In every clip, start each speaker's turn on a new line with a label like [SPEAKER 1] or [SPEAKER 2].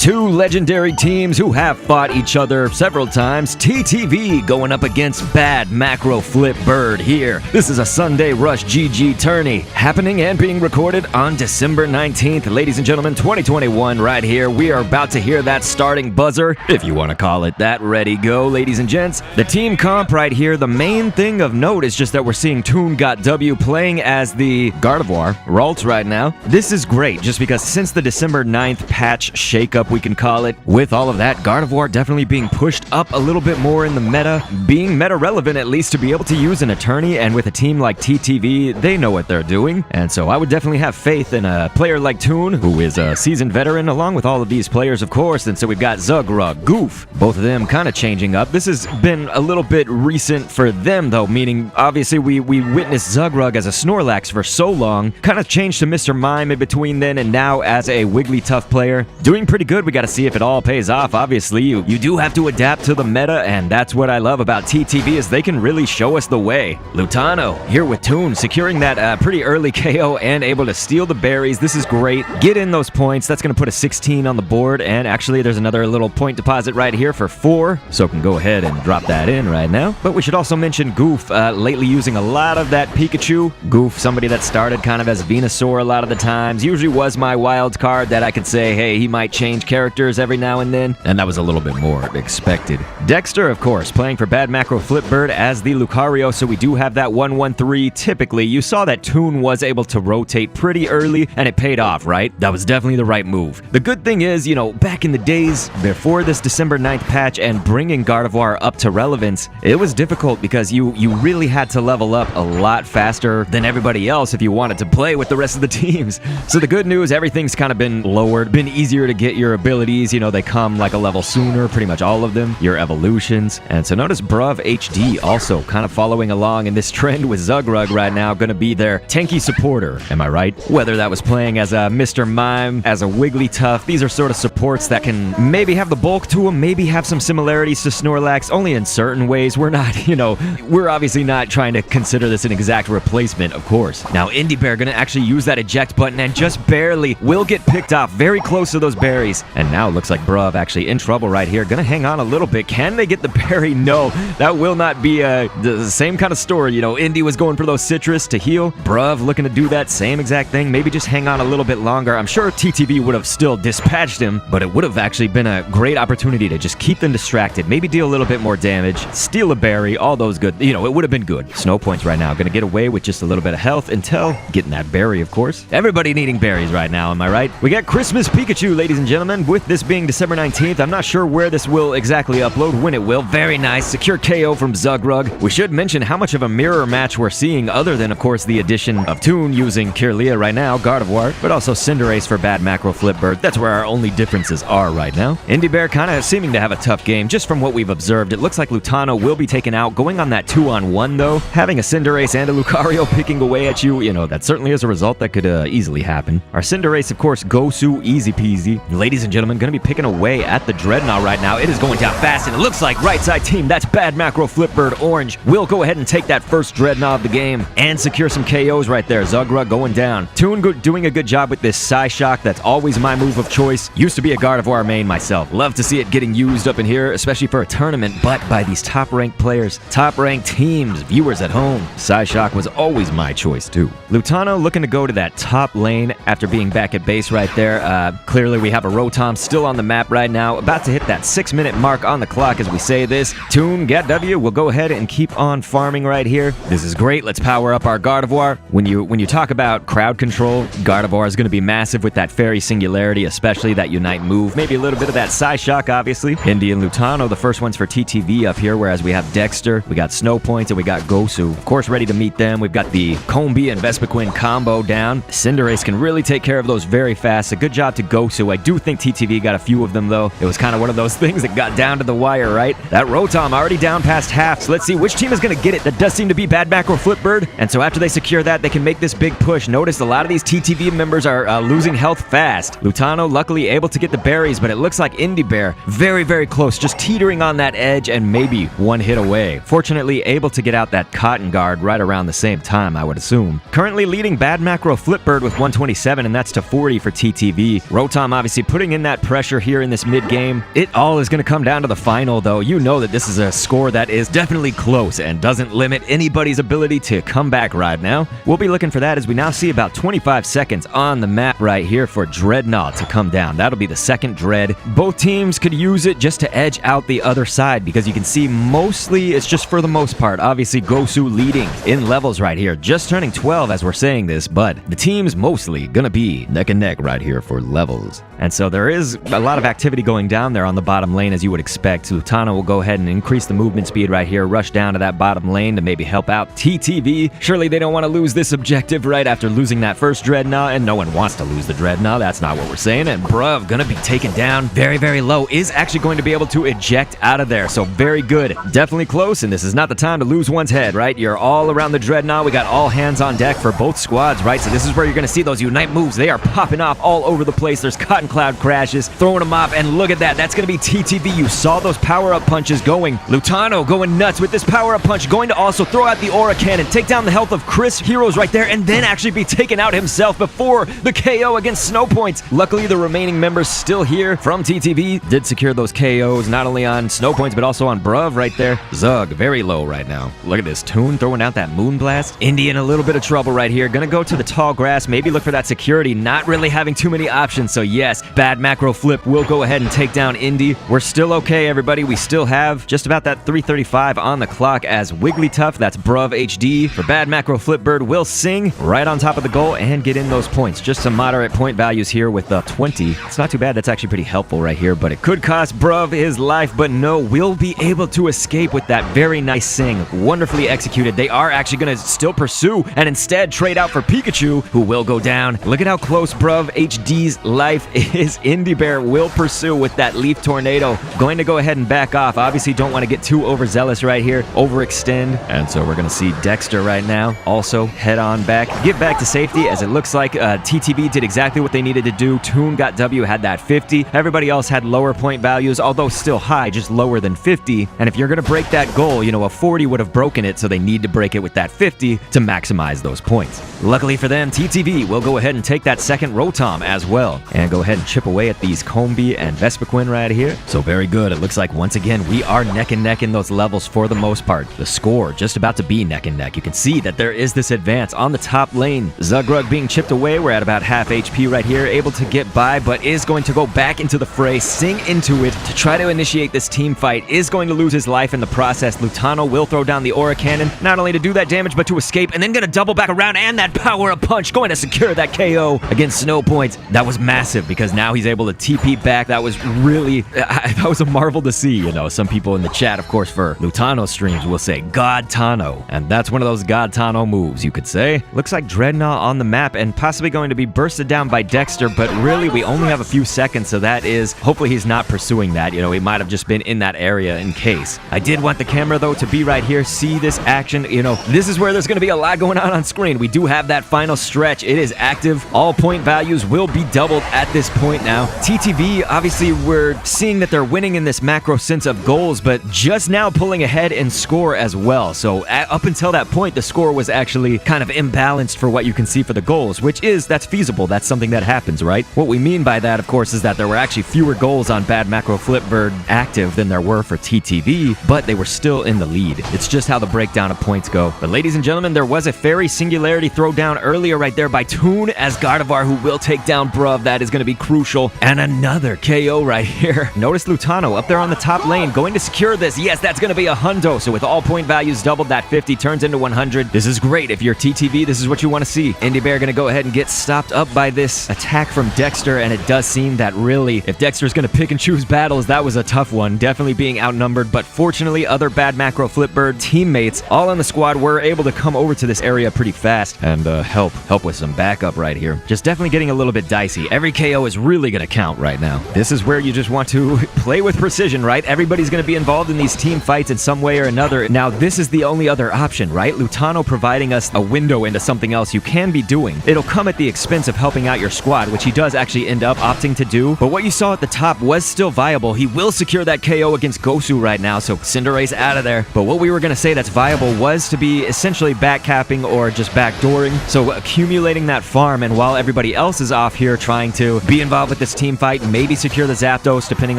[SPEAKER 1] Two legendary teams who have fought each other several times. TTV going up against Bad Macro Flip Bird here. This is a Sunday Rush GG tourney happening and being recorded on December 19th. Ladies and gentlemen, 2021 right here. We are about to hear that starting buzzer, if you want to call it that. Ready, go, ladies and gents. The team comp right here, the main thing of note is just that we're seeing Toon Got W playing as the Gardevoir, Ralt right now. This is great just because since the December 9th patch shakeup, we can call it, with all of that, Gardevoir definitely being pushed up a little bit more in the meta, being meta relevant at least to be able to use an attorney, and with a team like TTV, they know what they're doing, and so I would definitely have faith in a player like Toon, who is a seasoned veteran, along with all of these players, of course, and so we've got Zugrug, Goof, both of them kind of changing up. This has been a little bit recent for them, though, meaning, obviously, we witnessed Zugrug as a Snorlax for so long, kind of changed to Mr. Mime in between then, and now as a Wigglytuff player, doing pretty good. We got to see if it all pays off. Obviously, you do have to adapt to the meta, and that's what I love about TTV is they can really show us the way. Lutano here with Toon, securing that pretty early KO and able to steal the berries. This is great. Get in those points. That's going to put a 16 on the board, and actually there's another little point deposit right here for 4, so can go ahead and drop that in right now. But we should also mention Goof, lately using a lot of that Pikachu. Goof, somebody that started kind of as Venusaur a lot of the times, usually was my wild card that I could say, hey, he might change characters every now and then, and that was a little bit more expected. Dexter, of course, playing for Bad Macro Flipbird as the Lucario, so we do have that 1-1-3. Typically, you saw that Toon was able to rotate pretty early, and it paid off, right? That was definitely the right move. The good thing is, you know, back in the days before this December 9th patch and bringing Gardevoir up to relevance, it was difficult because you really had to level up a lot faster than everybody else if you wanted to play with the rest of the teams. So the good news, everything's kind of been lowered, been easier to get your abilities, you know, they come like a level sooner, pretty much all of them, your evolutions. And so notice Bruv HD also kind of following along in this trend with Zugrug right now, going to be their tanky supporter, am I right? Whether that was playing as a Mr. Mime, as a Wigglytuff, these are sort of supports that can maybe have the bulk to them, maybe have some similarities to Snorlax, only in certain ways. We're not, you know, we're obviously not trying to consider this an exact replacement, of course. Now, Indie Bear going to actually use that eject button and just barely will get picked off very close to those berries. And now it looks like Bruv actually in trouble right here. Gonna hang on a little bit. Can they get the berry? No, that will not be the same kind of story. You know, Indy was going for those citrus to heal. Bruv looking to do that same exact thing. Maybe just hang on a little bit longer. I'm sure TTV would have still dispatched him, but it would have actually been a great opportunity to just keep them distracted. Maybe deal a little bit more damage, steal a berry, all those good. You know, it would have been good. Snow points right now. Gonna get away with just a little bit of health until getting that berry, of course. Everybody needing berries right now, am I right? We got Christmas Pikachu, ladies and gentlemen, with this being December 19th. I'm not sure where this will exactly upload, when it will. Very nice. Secure KO from Zugrug. We should mention how much of a mirror match we're seeing, other than, of course, the addition of Toon using Kirlia right now, Gardevoir, but also Cinderace for Bad Macro Flipbird. That's where our only differences are right now. Indie Bear kind of seeming to have a tough game, just from what we've observed. It looks like Lutano will be taken out. Going on that 2-on-1, though, having a Cinderace and a Lucario picking away at you, you know, that certainly is a result that could easily happen. Our Cinderace, of course, Gosu, easy peasy. Ladies and gentlemen, going to be picking away at the Dreadnought right now. It is going down fast, and it looks like right side team, that's Bad Macro Flipbird Orange, will go ahead and take that first Dreadnought of the game and secure some KOs right there. Zugrug going down. Toon doing a good job with this Psyshock. That's always my move of choice. Used to be a Gardevoir main myself. Love to see it getting used up in here, especially for a tournament, but by these top-ranked players, top-ranked teams, viewers at home. Psyshock was always my choice, too. Lutano looking to go to that top lane after being back at base right there. Clearly, we have a Rotom still on the map right now, about to hit that 6-minute mark on the clock as we say this. Toon, get W, we'll go ahead and keep on farming right here. This is great. Let's power up our Gardevoir. When you talk about crowd control, Gardevoir is going to be massive with that Fairy Singularity, especially that Unite move. Maybe a little bit of that Psyshock, obviously. Indy and Lutano, the first ones for TTV up here, whereas we have Dexter, we got Snow Points, and we got Gosu. Of course, ready to meet them. We've got the Combee and Vespiquen combo down. Cinderace can really take care of those very fast. A good job to Gosu. I do think TTV got a few of them, though. It was kind of one of those things that got down to the wire, right? That Rotom already down past half, so let's see which team is going to get it. That does seem to be Bad Macro Flipbird, and so after they secure that, they can make this big push. Notice a lot of these TTV members are losing health fast. Lutano luckily able to get the berries, but it looks like Indie Bear very, very close, just teetering on that edge and maybe one hit away. Fortunately, able to get out that Cotton Guard right around the same time, I would assume. Currently leading Bad Macro Flipbird with 127, and that's to 40 for TTV. Rotom obviously putting putting in that pressure here in this mid-game. It all is going to come down to the final, though. You know that this is a score that is definitely close and doesn't limit anybody's ability to come back right now. We'll be looking for that as we now see about 25 seconds on the map right here for Dreadnought to come down. That'll be the second Dread. Both teams could use it just to edge out the other side because you can see mostly it's just for the most part. Obviously, Gosu leading in levels right here, just turning 12 as we're saying this, but the team's mostly gonna be neck and neck right here for levels. And so there is a lot of activity going down there on the bottom lane as you would expect. Lutano will go ahead and increase the movement speed right here, rush down to that bottom lane to maybe help out TTV. Surely they don't want to lose this objective right after losing that first Dreadnought, and no one wants to lose the Dreadnought. That's not what we're saying. And Bruv gonna be taken down very, very low, is actually going to be able to eject out of there. So very good. Definitely close, and this is not the time to lose one's head, right? You're all around the Dreadnought. We got all hands on deck for both squads, right? So this is where you're going to see those Unite moves. They are popping off all over the place. There's Cotton Cloud crashes, throwing them off, and look at that. That's going to be TTV. You saw those power-up punches going. Lutano going nuts with this power-up punch, going to also throw out the Aura Cannon, take down the health of Chris Heroes right there, and then actually be taken out himself before the KO against Snow Points. Luckily, the remaining members still here from TTV did secure those KOs, not only on Snow Points, but also on Bruv right there. Zug, very low right now. Look at this. Toon throwing out that Moonblast. Indy in a little bit of trouble right here. Gonna go to the tall grass, maybe look for that security. Not really having too many options, so yes, bad macro flip will go ahead and take down Indy. We're still okay, everybody. We still have just about that 3:35 on the clock as Wigglytuff, that's Bruv HD, for bad macro flip bird will sing right on top of the goal and get in those points. Just some moderate point values here with 20. It's not too bad. That's actually pretty helpful right here, but it could cost Bruv his life, but no, we'll be able to escape with that very nice sing. Wonderfully executed. They are actually going to still pursue and instead trade out for Pikachu, who will go down. Look at how close Bruv HD's life is. Indy Bear will pursue with that Leaf Tornado. Going to go ahead and back off. Obviously, don't want to get too overzealous right here. Overextend. And so we're going to see Dexter right now also head on back. Get back to safety as it looks like TTV did exactly what they needed to do. Toon got W, had that 50. Everybody else had lower point values, although still high, just lower than 50. And if you're going to break that goal, you know, a 40 would have broken it, so they need to break it with that 50 to maximize those points. Luckily for them, TTV will go ahead and take that second Rotom as well and go ahead and chip away at these Combee and Vespiquen right here. So very good. It looks like once again we are neck and neck in those levels for the most part. The score just about to be neck and neck. You can see that there is this advance on the top lane. Zugrug being chipped away. We're at about half HP right here, able to get by, but is going to go back into the fray, sing into it to try to initiate this team fight. Is going to lose his life in the process. Lutano will throw down the Aura Cannon, not only to do that damage, but to escape, and then going to double back around, and that power-up punch going to secure that KO against Snow Points. That was massive because now he's able to TP back. That was really, that was a marvel to see. You know, some people in the chat, of course, for Lutano streams will say God Tano, and that's one of those God Tano moves, you could say. Looks like Dreadnought on the map and possibly going to be bursted down by Dexter, but really we only have a few seconds, so that is, hopefully he's not pursuing that. You know, he might have just been in that area in case. I did want the camera, though, to be right here, see this action. You know, this is where there's going to be a lot going on screen. We do have that final stretch. It is active. All point values will be doubled at this point now. TTV, obviously, we're seeing that they're winning in this macro sense of goals, but just now pulling ahead in score as well. So up until that point, the score was actually kind of imbalanced for what you can see for the goals, which is, that's feasible. That's something that happens, right? What we mean by that, of course, is that there were actually fewer goals on Bad Macro Flipbird active than there were for TTV, but they were still in the lead. It's just how the breakdown of points go. But ladies and gentlemen, there was a Fairy Singularity throwdown earlier right there by Toon as Gardevoir, who will take down Bruv. That is going to be crucial. And another KO right here. Notice Lutano up there on the top lane, going to secure this. Yes, that's going to be a hundo. So with all point values doubled, that 50 turns into 100. This is great. If you're TTV, this is what you want to see. Indy Bear going to go ahead and get stopped up by this attack from Dexter, and it does seem that really, if Dexter's going to pick and choose battles, that was a tough one. Definitely being outnumbered, but fortunately, other Bad Macro Flipbird teammates all on the squad were able to come over to this area pretty fast and help with some backup right here. Just definitely getting a little bit dicey. Every KO is really going to count right now. This is where you just want to play with precision, right? Everybody's going to be involved in these team fights in some way or another. Now, this is the only other option, right? Lutano providing us a window into something else you can be doing. It'll come at the expense of helping out your squad, which he does actually end up opting to do. But what you saw at the top was still viable. He will secure that KO against Gosu right now, so Cinderace out of there. But what we were going to say that's viable was to be essentially backcapping or just backdooring. So accumulating that farm, and while everybody else is off here trying to be involved with this team fight, maybe secure the Zapdos depending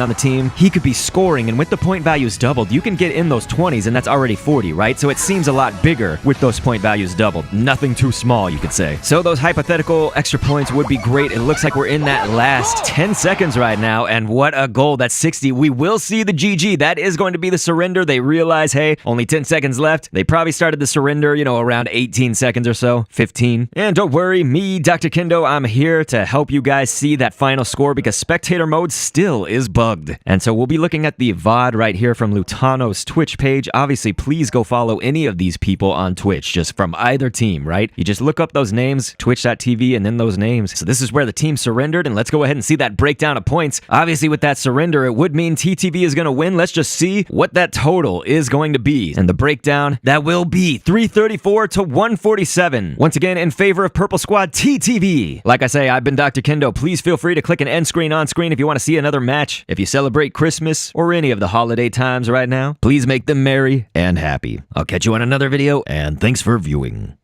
[SPEAKER 1] on the team. He could be scoring, and with the point values doubled, you can get in those 20s, and that's already 40, right? So it seems a lot bigger with those point values doubled. Nothing too small, you could say. So those hypothetical extra points would be great. It looks like we're in that last 10 seconds right now, and what a goal. That's 60. We will see the GG. That is going to be the surrender. They realize, hey, only 10 seconds left. They probably started the surrender, around 18 seconds or so, 15. And don't worry, me, Dr. Kendo, I'm here to help you guys see that final score because spectator mode still is bugged. And so we'll be looking at the VOD right here from Lutano's Twitch page. Obviously, please go follow any of these people on Twitch, just from either team, right? You just look up those names, twitch.tv, and then those names. So this is where the team surrendered, and let's go ahead and see that breakdown of points. Obviously, with that surrender, it would mean TTV is going to win. Let's just see what that total is going to be. And the breakdown, that will be 334 to 147. Once again, in favor of Purple Squad TTV. Like I say, I've been Dr. Kendo. Please feel free to click an end screen on screen if you want to see another match. If you celebrate Christmas or any of the holiday times right now, please make them merry and happy. I'll catch you on another video, and thanks for viewing.